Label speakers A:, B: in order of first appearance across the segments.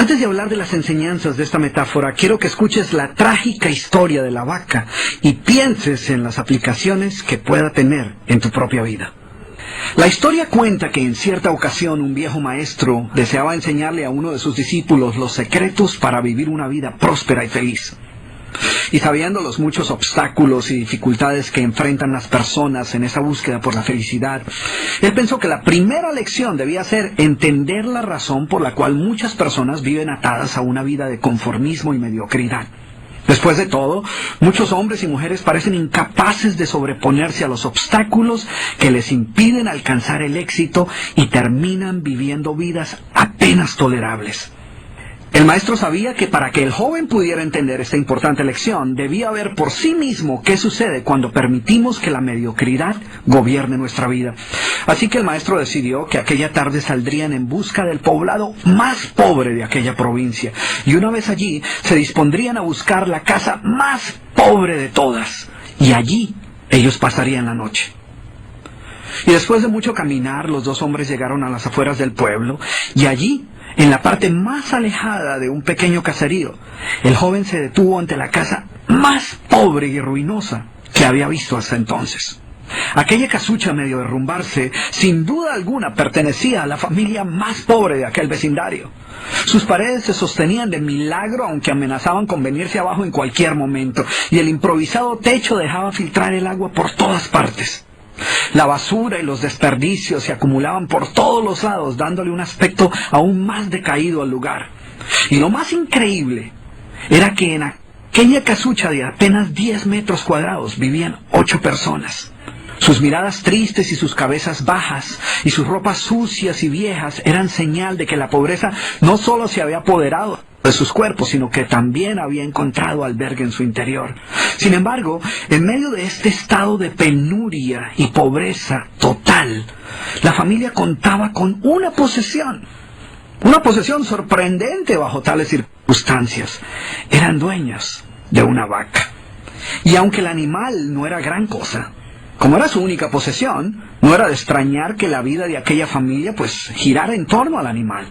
A: Antes de hablar de las enseñanzas de esta metáfora, quiero que escuches la trágica historia de la vaca y pienses en las aplicaciones que pueda tener en tu propia vida. La historia cuenta que en cierta ocasión un viejo maestro deseaba enseñarle a uno de sus discípulos los secretos para vivir una vida próspera y feliz. Y sabiendo los muchos obstáculos y dificultades que enfrentan las personas en esa búsqueda por la felicidad, él pensó que la primera lección debía ser entender la razón por la cual muchas personas viven atadas a una vida de conformismo y mediocridad. Después de todo, muchos hombres y mujeres parecen incapaces de sobreponerse a los obstáculos que les impiden alcanzar el éxito y terminan viviendo vidas apenas tolerables. El maestro sabía que para que el joven pudiera entender esta importante lección, debía ver por sí mismo qué sucede cuando permitimos que la mediocridad gobierne nuestra vida. Así que el maestro decidió que aquella tarde saldrían en busca del poblado más pobre de aquella provincia, y una vez allí se dispondrían a buscar la casa más pobre de todas, y allí ellos pasarían la noche. Y después de mucho caminar, los dos hombres llegaron a las afueras del pueblo, y allí, en la parte más alejada de un pequeño caserío, el joven se detuvo ante la casa más pobre y ruinosa que había visto hasta entonces. Aquella casucha, medio derrumbarse, sin duda alguna pertenecía a la familia más pobre de aquel vecindario. Sus paredes se sostenían de milagro, aunque amenazaban con venirse abajo en cualquier momento, y el improvisado techo dejaba filtrar el agua por todas partes. La basura y los desperdicios se acumulaban por todos los lados, dándole un aspecto aún más decaído al lugar. Y lo más increíble era que en aquella casucha de apenas 10 metros cuadrados vivían 8 personas. Sus miradas tristes y sus cabezas bajas y sus ropas sucias y viejas eran señal de que la pobreza no solo se había apoderado de sus cuerpos, sino que también había encontrado albergue en su interior. Sin embargo, en medio de este estado de penuria y pobreza total, la familia contaba con una posesión sorprendente bajo tales circunstancias. Eran dueños de una vaca. Y aunque el animal no era gran cosa, como era su única posesión, no era de extrañar que la vida de aquella familia girara en torno al animal.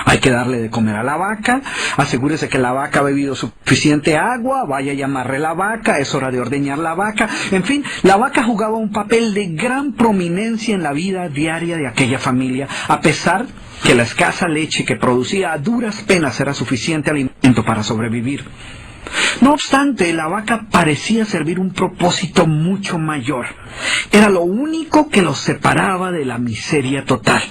A: Hay que darle de comer a la vaca, asegúrese que la vaca ha bebido suficiente agua, vaya y amarre la vaca, es hora de ordeñar la vaca. En fin, la vaca jugaba un papel de gran prominencia en la vida diaria de aquella familia, a pesar que la escasa leche que producía a duras penas era suficiente alimento para sobrevivir. No obstante, la vaca parecía servir un propósito mucho mayor. Era lo único que los separaba de la miseria total.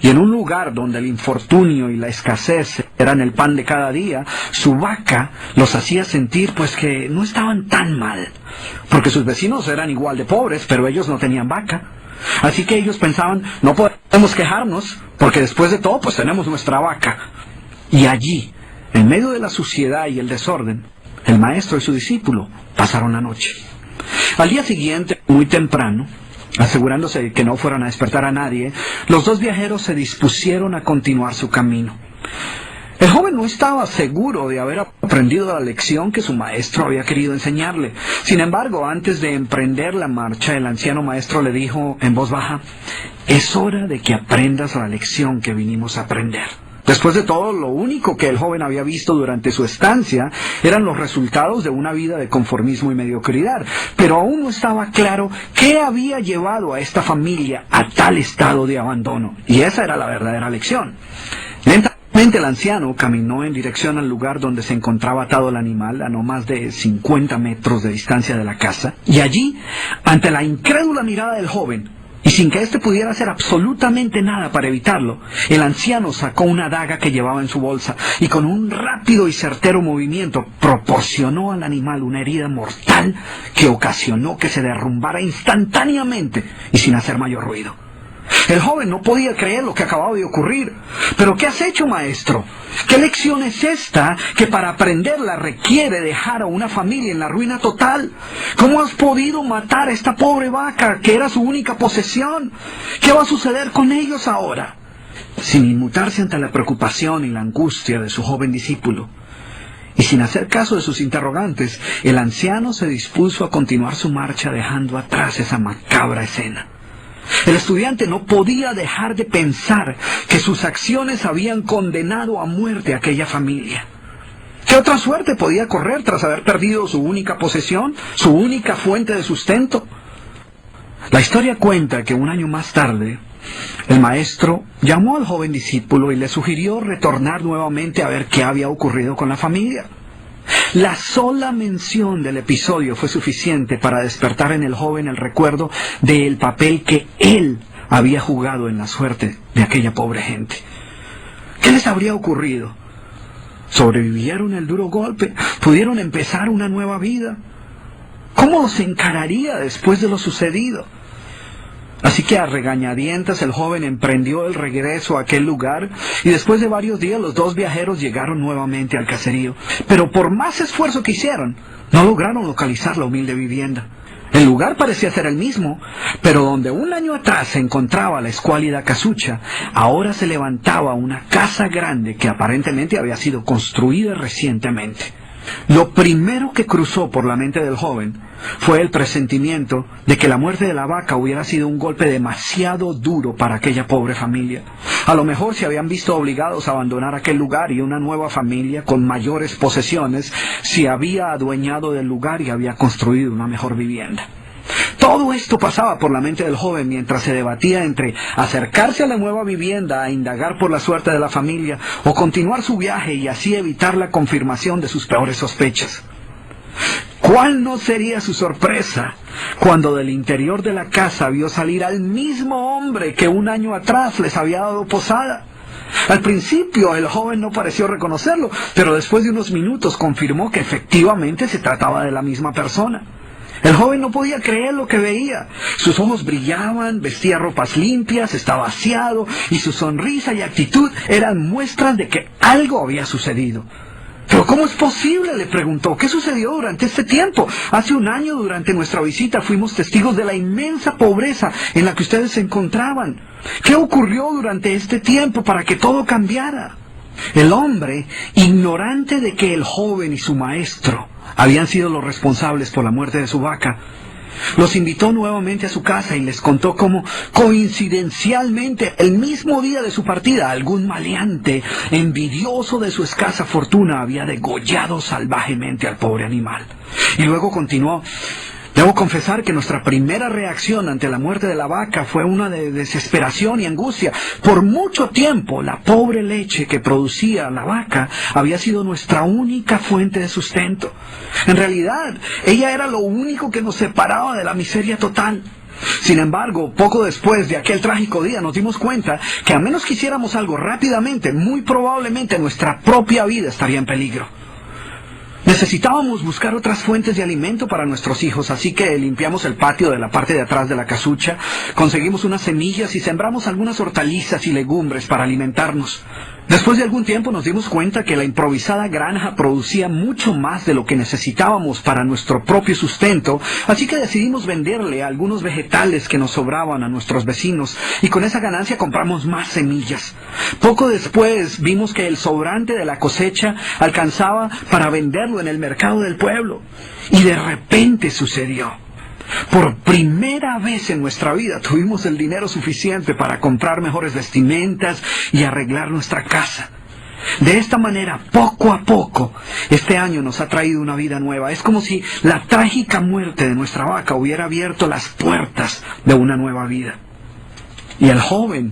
A: Y en un lugar donde el infortunio y la escasez eran el pan de cada día, su vaca los hacía sentir que no estaban tan mal, porque sus vecinos eran igual de pobres, pero ellos no tenían vaca. Así que ellos pensaban, no podemos quejarnos, porque después de todo tenemos nuestra vaca. Y allí, en medio de la suciedad y el desorden, el maestro y su discípulo pasaron la noche. Al día siguiente, muy temprano, asegurándose de que no fueran a despertar a nadie, los dos viajeros se dispusieron a continuar su camino. El joven no estaba seguro de haber aprendido la lección que su maestro había querido enseñarle. Sin embargo, antes de emprender la marcha, el anciano maestro le dijo en voz baja: «Es hora de que aprendas la lección que vinimos a aprender». Después de todo, lo único que el joven había visto durante su estancia eran los resultados de una vida de conformismo y mediocridad, pero aún no estaba claro qué había llevado a esta familia a tal estado de abandono, y esa era la verdadera lección. Lentamente el anciano caminó en dirección al lugar donde se encontraba atado el animal, a no más de 50 metros de distancia de la casa, y allí, ante la incrédula mirada del joven, y sin que éste pudiera hacer absolutamente nada para evitarlo, el anciano sacó una daga que llevaba en su bolsa y con un rápido y certero movimiento proporcionó al animal una herida mortal que ocasionó que se derrumbara instantáneamente y sin hacer mayor ruido. El joven no podía creer lo que acababa de ocurrir. «¿Pero qué has hecho, maestro? ¿Qué lección es esta que para aprenderla requiere dejar a una familia en la ruina total? ¿Cómo has podido matar a esta pobre vaca que era su única posesión? ¿Qué va a suceder con ellos ahora?» Sin inmutarse ante la preocupación y la angustia de su joven discípulo, y sin hacer caso de sus interrogantes, el anciano se dispuso a continuar su marcha dejando atrás esa macabra escena. El estudiante no podía dejar de pensar que sus acciones habían condenado a muerte a aquella familia. ¿Qué otra suerte podía correr tras haber perdido su única posesión, su única fuente de sustento? La historia cuenta que un año más tarde, el maestro llamó al joven discípulo y le sugirió retornar nuevamente a ver qué había ocurrido con la familia. La sola mención del episodio fue suficiente para despertar en el joven el recuerdo del papel que él había jugado en la suerte de aquella pobre gente. ¿Qué les habría ocurrido? ¿Sobrevivieron el duro golpe? ¿Pudieron empezar una nueva vida? ¿Cómo los encararía después de lo sucedido? Así que a regañadientas el joven emprendió el regreso a aquel lugar y después de varios días los dos viajeros llegaron nuevamente al caserío. Pero por más esfuerzo que hicieron, no lograron localizar la humilde vivienda. El lugar parecía ser el mismo, pero donde un año atrás se encontraba la escuálida casucha, ahora se levantaba una casa grande que aparentemente había sido construida recientemente. Lo primero que cruzó por la mente del joven fue el presentimiento de que la muerte de la vaca hubiera sido un golpe demasiado duro para aquella pobre familia. A lo mejor se habían visto obligados a abandonar aquel lugar y una nueva familia con mayores posesiones se había adueñado del lugar y había construido una mejor vivienda. Todo esto pasaba por la mente del joven mientras se debatía entre acercarse a la nueva vivienda a indagar por la suerte de la familia o continuar su viaje y así evitar la confirmación de sus peores sospechas. ¿Cuál no sería su sorpresa cuando del interior de la casa vio salir al mismo hombre que un año atrás les había dado posada? Al principio el joven no pareció reconocerlo, pero después de unos minutos confirmó que efectivamente se trataba de la misma persona. El joven no podía creer lo que veía. Sus ojos brillaban, vestía ropas limpias, estaba aseado y su sonrisa y actitud eran muestras de que algo había sucedido. ¿Pero cómo es posible?, le preguntó. ¿Qué sucedió durante este tiempo? Hace un año, durante nuestra visita, fuimos testigos de la inmensa pobreza en la que ustedes se encontraban. ¿Qué ocurrió durante este tiempo para que todo cambiara? El hombre, ignorante de que el joven y su maestro habían sido los responsables por la muerte de su vaca, los invitó nuevamente a su casa y les contó cómo, coincidencialmente, el mismo día de su partida, algún maleante, envidioso de su escasa fortuna, había degollado salvajemente al pobre animal. Y luego continuó: debo confesar que nuestra primera reacción ante la muerte de la vaca fue una de desesperación y angustia. Por mucho tiempo, la pobre leche que producía la vaca había sido nuestra única fuente de sustento. En realidad, ella era lo único que nos separaba de la miseria total. Sin embargo, poco después de aquel trágico día nos dimos cuenta que a menos que hiciéramos algo rápidamente, muy probablemente nuestra propia vida estaría en peligro. Necesitábamos buscar otras fuentes de alimento para nuestros hijos, así que limpiamos el patio de la parte de atrás de la casucha, conseguimos unas semillas y sembramos algunas hortalizas y legumbres para alimentarnos. Después de algún tiempo nos dimos cuenta que la improvisada granja producía mucho más de lo que necesitábamos para nuestro propio sustento, así que decidimos venderle algunos vegetales que nos sobraban a nuestros vecinos y con esa ganancia compramos más semillas. Poco después vimos que el sobrante de la cosecha alcanzaba para venderlo en el mercado del pueblo y de repente sucedió. Por primera vez en nuestra vida tuvimos el dinero suficiente para comprar mejores vestimentas y arreglar nuestra casa. De esta manera, poco a poco, este año nos ha traído una vida nueva. Es como si la trágica muerte de nuestra vaca hubiera abierto las puertas de una nueva vida. Y el joven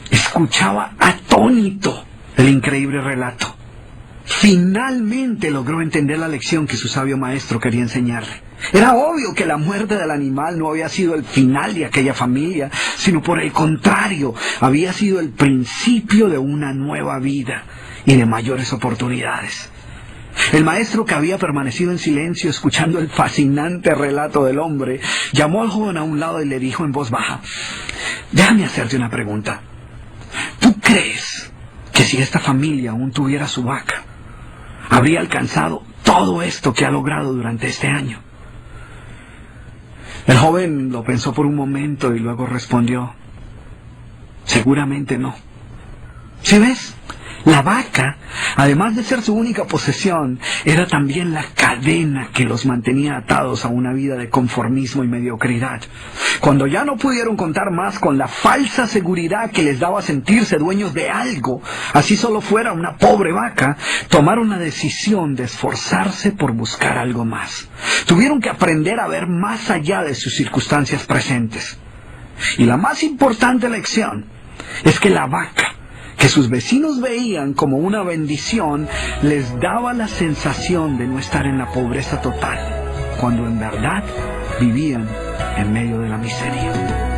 A: escuchaba atónito el increíble relato. Finalmente logró entender la lección que su sabio maestro quería enseñarle. Era obvio que la muerte del animal no había sido el final de aquella familia, sino por el contrario, había sido el principio de una nueva vida y de mayores oportunidades. El maestro, que había permanecido en silencio escuchando el fascinante relato del hombre, llamó al joven a un lado y le dijo en voz baja: déjame hacerte una pregunta. ¿Tú crees que si esta familia aún tuviera su vaca, habría alcanzado todo esto que ha logrado durante este año? El joven lo pensó por un momento y luego respondió: seguramente no. ¿Sí ves? La vaca, además de ser su única posesión, era también la cadena que los mantenía atados a una vida de conformismo y mediocridad. Cuando ya no pudieron contar más con la falsa seguridad que les daba sentirse dueños de algo, así solo fuera una pobre vaca, tomaron la decisión de esforzarse por buscar algo más. Tuvieron que aprender a ver más allá de sus circunstancias presentes. Y la más importante lección es que la vaca, que sus vecinos veían como una bendición, les daba la sensación de no estar en la pobreza total, cuando en verdad vivían en medio de la miseria.